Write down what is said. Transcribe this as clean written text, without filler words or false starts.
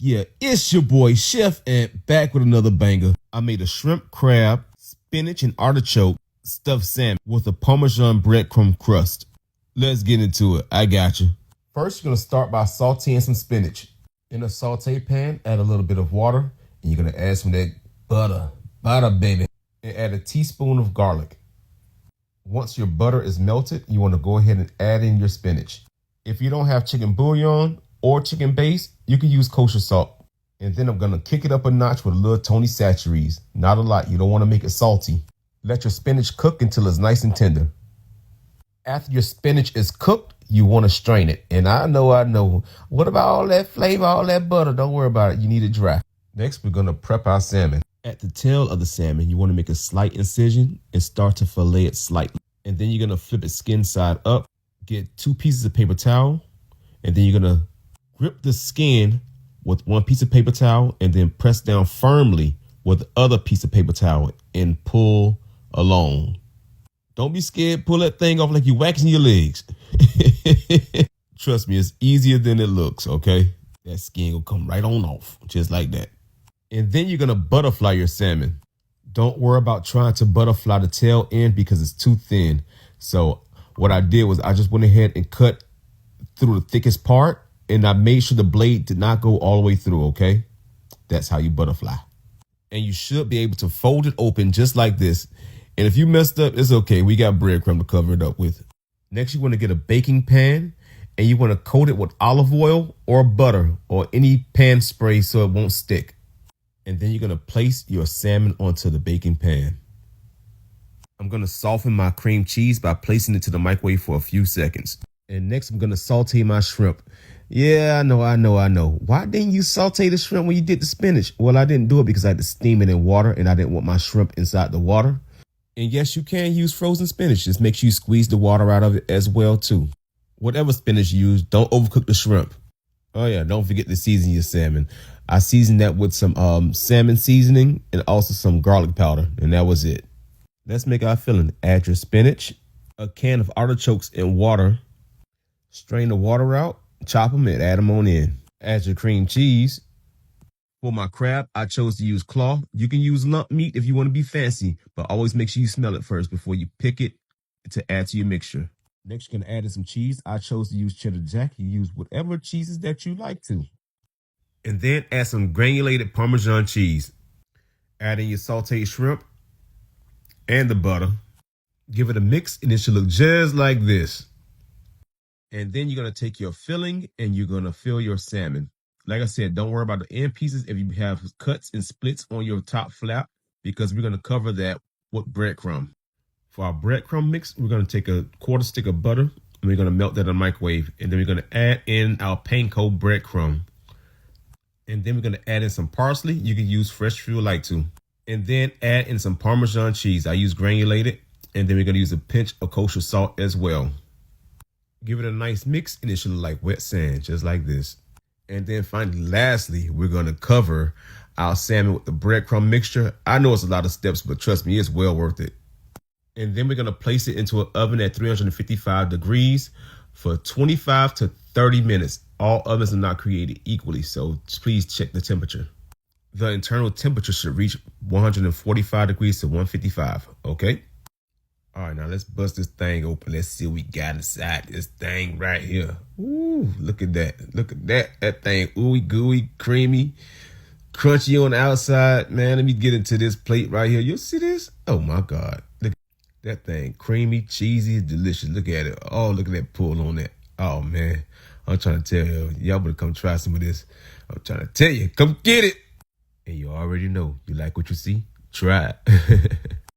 Yeah, it's your boy Chef Ant back with another banger. I made a shrimp, crab, spinach, and artichoke stuffed salmon with a Parmesan breadcrumb crust. Let's get into it. I got you. First, you're going to start by sauteing some spinach. In a saute pan, add a little bit of water, and you're going to add some of that butter baby, and add a teaspoon of garlic. Once your butter is melted, you want to go ahead and add in your spinach. If you don't have chicken bouillon or chicken base, you can use kosher salt. And then I'm going to kick it up a notch with a little Tony Chachere's. Not a lot. You don't want to make it salty. Let your spinach cook until it's nice and tender. After your spinach is cooked, you want to strain it. And I know. What about all that flavor, all that butter? Don't worry about it. You need it dry. Next, we're going to prep our salmon. At the tail of the salmon, you want to make a slight incision and start to fillet it slightly. And then you're going to flip it skin side up. Get 2 pieces of paper towel. And then you're going to grip the skin with 1 piece of paper towel and then press down firmly with the other piece of paper towel and pull along. Don't be scared. Pull that thing off like you're waxing your legs. Trust me, it's easier than it looks, okay? That skin will come right on off, just like that. And then you're going to butterfly your salmon. Don't worry about trying to butterfly the tail end because it's too thin. So what I did was I just went ahead and cut through the thickest part, and I made sure the blade did not go all the way through, okay? That's how you butterfly. And you should be able to fold it open just like this. And if you messed up, it's okay. We got breadcrumb to cover it up with. Next, you want to get a baking pan, and you want to coat it with olive oil or butter or any pan spray so it won't stick. And then you're going to place your salmon onto the baking pan. I'm going to soften my cream cheese by placing it to the microwave for a few seconds. And next, I'm going to saute my shrimp. Yeah, I know. Why didn't you saute the shrimp when you did the spinach? Well, I didn't do it because I had to steam it in water, and I didn't want my shrimp inside the water. And yes, you can use frozen spinach. Just make sure you squeeze the water out of it as well, too. Whatever spinach you use, don't overcook the shrimp. Oh, yeah, don't forget to season your salmon. I seasoned that with some salmon seasoning and also some garlic powder, and that was it. Let's make our filling. Add your spinach, a can of artichokes in water. Strain the water out, chop them, and add them on in. Add your cream cheese. For my crab, I chose to use claw. You can use lump meat if you want to be fancy, but always make sure you smell it first before you pick it to add to your mixture. Next, you're going to add in some cheese. I chose to use cheddar jack. You use whatever cheeses that you like to. And then add some granulated Parmesan cheese. Add in your sauteed shrimp and the butter. Give it a mix, and it should look just like this. And then you're going to take your filling and you're going to fill your salmon. Like I said, don't worry about the end pieces if you have cuts and splits on your top flap, because we're going to cover that with breadcrumb. For our breadcrumb mix, we're going to take a 1/4 stick of butter and we're going to melt that in the microwave. And then we're going to add in our panko breadcrumb. And then we're going to add in some parsley. You can use fresh if you would like to. And then add in some Parmesan cheese. I use granulated. And then we're going to use a pinch of kosher salt as well. Give it a nice mix and it should look like wet sand, just like this. And then finally, lastly, we're going to cover our salmon with the breadcrumb mixture. I know it's a lot of steps, but trust me, it's well worth it. And then we're going to place it into an oven at 355 degrees for 25 to 30 minutes. All ovens are not created equally, so please check the temperature. The internal temperature should reach 145 degrees to 155, okay? All right, now let's bust this thing open. Let's see what we got inside this thing right here. Ooh, look at that. Look at that. That thing ooey gooey, creamy, crunchy on the outside. Man, let me get into this plate right here. You'll see this? Oh, my God. Look at that thing. Creamy, cheesy, delicious. Look at it. Oh, look at that pull on that. Oh, man. I'm trying to tell you. Y'all better come try some of this. I'm trying to tell you. Come get it. And you already know. You like what you see? Try it.